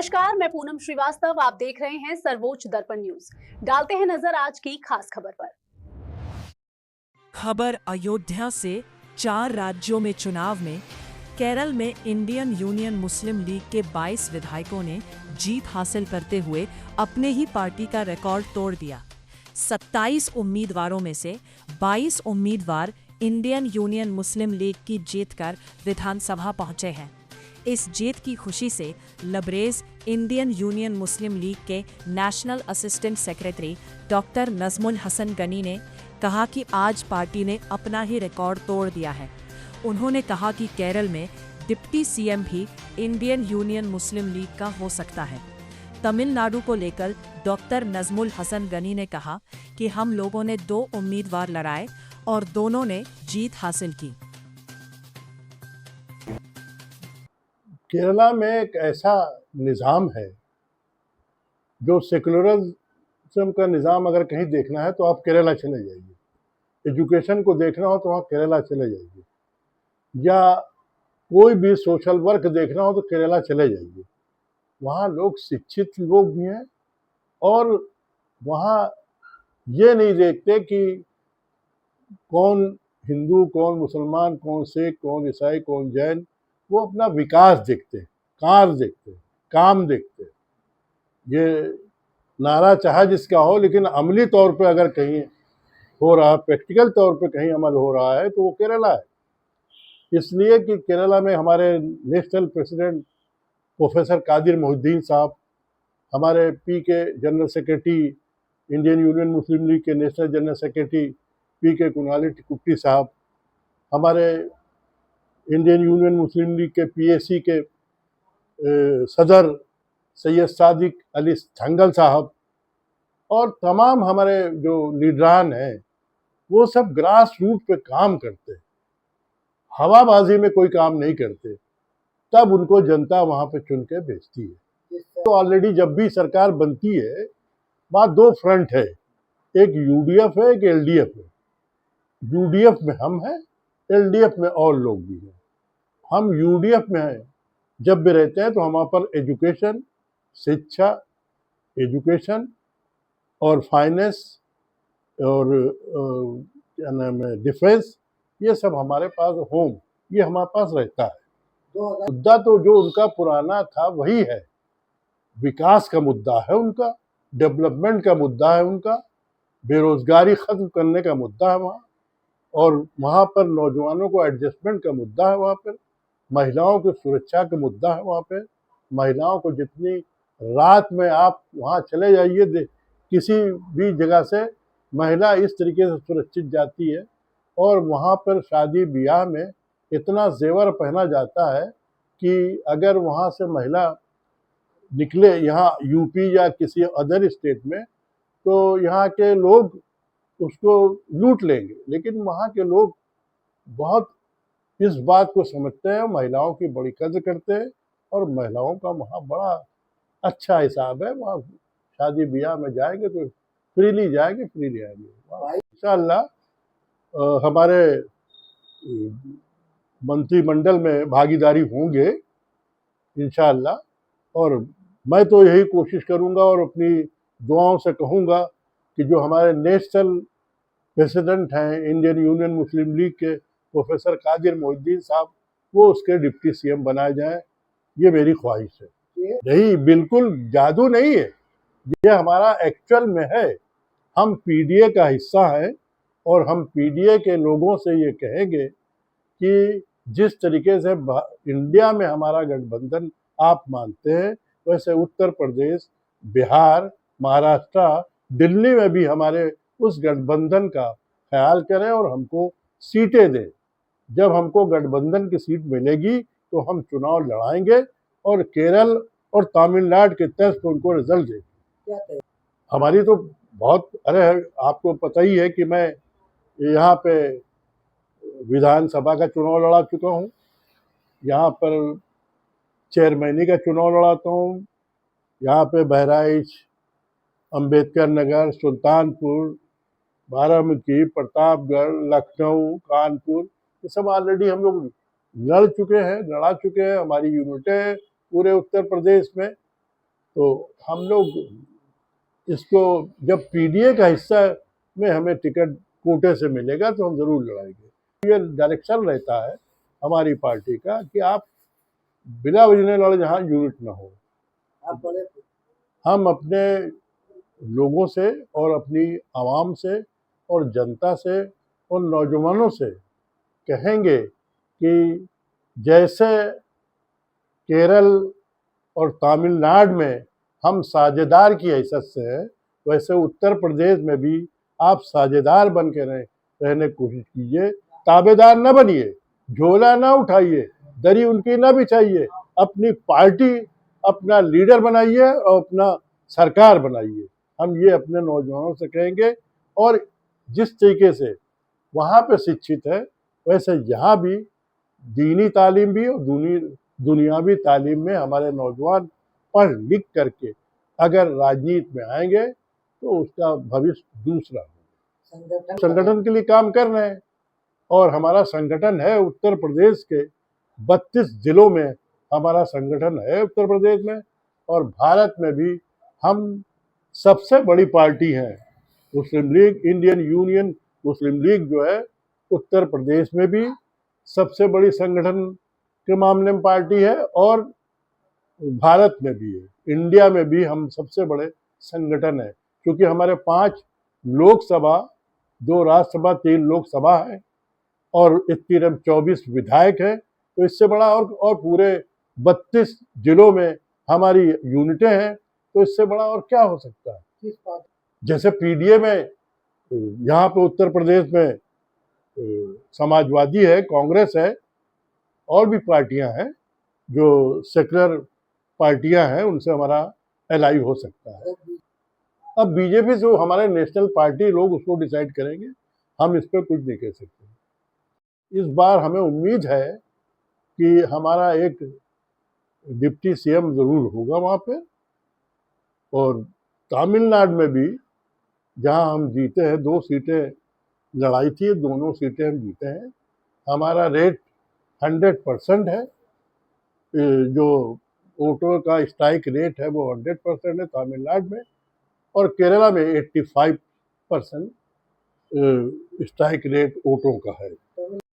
नमस्कार, मैं पूनम श्रीवास्तव। आप देख रहे हैं सर्वोच्च दर्पण न्यूज। डालते हैं नजर आज की खास खबर पर। खबर अयोध्या से। 4 राज्यों में चुनाव में केरल में इंडियन यूनियन मुस्लिम लीग के 22 विधायकों ने जीत हासिल करते हुए अपने ही पार्टी का रिकॉर्ड तोड़ दिया। 27 उम्मीदवारों में से 22 उम्मीदवार इंडियन यूनियन मुस्लिम लीग की जीतकर विधानसभा पहुंचे हैं। इस जीत की खुशी से लबरेज इंडियन यूनियन मुस्लिम लीग के national assistant secretary doctor Najmul Hasan Gani ने कहा कि आज पार्टी ने अपना ही रिकॉर्ड तोड़ दिया है। उन्होंने कहा कि केरल में डिप्टी सीएम भी इंडियन यूनियन मुस्लिम लीग का हो सकता है। तमिलनाडु को लेकर डॉक्टर नजमुल हसन गनी ने कहा कि हम लोगों ने 2 उम्मीदवार लड़ाए और दोनों ने जीत हासिल की। केरला में एक ऐसा निज़ाम है जो सेकुलरिज्म का निज़ाम अगर कहीं देखना है तो आप केरला चले जाइए। एजुकेशन को देखना हो तो वहाँ केरला चले जाइए, या कोई भी सोशल वर्क देखना हो तो केरला चले जाइए। वहाँ लोग शिक्षित लोग भी हैं और वहाँ ये नहीं देखते कि कौन हिंदू, कौन मुसलमान, कौन सिख, कौन ईसाई, कौन जैन। वो अपना विकास देखते, कार्य देखते, काम देखते। ये नारा चाहे जिसका हो, लेकिन अमली तौर पे अगर कहीं हो रहा, प्रैक्टिकल तौर पे कहीं अमल हो रहा है तो वो केरला है। इसलिए कि केरला में हमारे national president professor Kadir Mohiuddin साहब, हमारे P K general secretary, Indian Union Muslim League के national general secretary P K Kunhalikutty साहब, हमारे इंडियन यूनियन मुस्लिम लीग के पीएसी के सदर सैयद सादिक अली थंगल साहब, और तमाम हमारे जो लीडरान हैं वो सब ग्रास रूट पे काम करते, हवाबाजी में कोई काम नहीं करते। तब उनको जनता वहाँ पे चुन के भेजती है। तो ऑलरेडी जब भी सरकार बनती है, वहाँ 2 फ्रंट है, एक यूडीएफ है, एक एलडीएफ है। यूडीएफ में हम हैं, एलडीएफ में और लोग भी हैं। हम यूडीएफ में हैं जब भी रहते हैं तो हम वहाँ पर एजुकेशन, शिक्षा, एजुकेशन और फाइनेंस और क्या नाम है, डिफेंस, ये सब हमारे पास, होम, ये हमारे पास रहता है। मुद्दा तो जो उनका पुराना था वही है, विकास का मुद्दा है उनका, डेवलपमेंट का मुद्दा है उनका, बेरोजगारी खत्म करने का मुद्दा है वहाँ, और वहाँ पर नौजवानों को एडजस्टमेंट का मुद्दा है वहाँ पर, महिलाओं की सुरक्षा का मुद्दा है वहाँ पे। महिलाओं को जितनी, रात में आप वहाँ चले जाइए, किसी भी जगह से महिला इस तरीके से सुरक्षित जाती है, और वहाँ पर शादी ब्याह में इतना जेवर पहना जाता है कि अगर वहाँ से महिला निकले यहाँ यूपी या किसी अदर स्टेट में, तो यहाँ के लोग उसको लूट लेंगे। लेकिन वहाँ के लोग बहुत इस बात को समझते हैं, महिलाओं की बड़ी कद्र करते हैं, और महिलाओं का वहाँ बड़ा अच्छा हिसाब है। वहाँ शादी ब्याह में जाएंगे तो फ्रीली जाएंगे, फ्रीली आएंगे। इंशाअल्लाह हमारे मंत्रिमंडल में भागीदारी होंगे इंशाअल्लाह, और मैं तो यही कोशिश करूँगा और अपनी दुआओं से कहूँगा कि जो हमारे नेशनल प्रेसिडेंट हैं इंडियन यूनियन मुस्लिम लीग के प्रोफेसर कादिर मोहिउद्दीन साहब, वो उसके डिप्टी सीएम बनाए जाएं, ये मेरी ख्वाहिश है। नहीं, बिल्कुल जादू नहीं है, ये हमारा एक्चुअल में है। हम पीडीए का हिस्सा हैं और हम पीडीए के लोगों से ये कहेंगे कि जिस तरीके से इंडिया में हमारा गठबंधन आप मानते हैं, वैसे उत्तर प्रदेश, बिहार, महाराष्ट्र, दिल्ली में भी हमारे उस गठबंधन का ख्याल करें और हमको सीटें दें। जब हमको गठबंधन की सीट मिलेगी तो हम चुनाव लड़ाएंगे और केरल और तमिलनाडु के तर्ज पर उनको रिजल्ट देंगे। हमारी तो बहुत, अरे आपको पता ही है कि मैं यहाँ पे विधानसभा का चुनाव लड़ा चुका हूँ, यहाँ पर चेयरमैनी का चुनाव लड़ाता हूँ, यहाँ पे बहराइच, अंबेडकर नगर, सुल्तानपुर, बाराबंकी, प्रतापगढ़, लखनऊ, कानपुर, ये सब ऑलरेडी हम लोग लड़ चुके हैं, लड़ा चुके हैं। हमारी यूनिटें हैं पूरे उत्तर प्रदेश में, तो हम लोग इसको जब पीडीए का हिस्सा में हमें टिकट कोटे से मिलेगा तो हम जरूर लड़ाएंगे। ये डायरेक्शन रहता है हमारी पार्टी का कि आप बिना ओरिजिनल वाले जहाँ यूनिट ना हो। हम अपने लोगों से और अपनी आवाम से और जनता से और नौजवानों से कहेंगे कि जैसे केरल और तमिलनाडु में हम साझेदार की हैसियत से हैं, वैसे उत्तर प्रदेश में भी आप साझेदार बन के रहने की कोशिश कीजिए। ताबेदार न बनिए, झोला ना उठाइए, दरी उनकी ना बिछाइए, अपनी पार्टी अपना लीडर बनाइए और अपना सरकार बनाइए। हम ये अपने नौजवानों से कहेंगे। और जिस तरीके से वहाँ पे शिक्षित है वैसे यहाँ भी दीनी तालीम भी और दुनियावी तालीम में हमारे नौजवान पढ़ लिख करके अगर राजनीति में आएंगे तो उसका भविष्य दूसरा होगा। संगठन के लिए काम कर रहे हैं और हमारा संगठन है उत्तर प्रदेश के 32 जिलों में हमारा संगठन है उत्तर प्रदेश में। और भारत में भी हम सबसे बड़ी पार्टी है मुस्लिम league, Indian Union Muslim league जो है उत्तर प्रदेश में भी सबसे बड़ी संगठन के मामले में पार्टी है और भारत में भी है, इंडिया में भी हम सबसे बड़े संगठन है। क्योंकि हमारे 5 लोकसभा, 2 राज्यसभा, 3 लोकसभा है और इतनी 24 विधायक है। तो इससे बड़ा और पूरे 32 जिलों में हमारी यूनिटें हैं, तो इससे बड़ा और क्या हो सकता है। जैसे पीडीए में यहाँ पे उत्तर प्रदेश में समाजवादी है, कांग्रेस है और भी पार्टियां हैं जो सेकुलर पार्टियां हैं, उनसे हमारा एलआई हो सकता है। अब बीजेपी जो हमारे नेशनल पार्टी लोग उसको डिसाइड करेंगे, हम इस पर कुछ नहीं कह सकते। इस बार हमें उम्मीद है कि हमारा एक डिप्टी सीएम जरूर होगा वहाँ पे। और तमिलनाडु में भी जहाँ हम जीते हैं, 2 सीटें लड़ाई थी, दोनों सीटें हम जीते हैं। हमारा रेट 100% है। जो वोटों का स्ट्राइक रेट है वो 100% है तमिलनाडु में। और केरला में 85% स्ट्राइक रेट वोटों का है।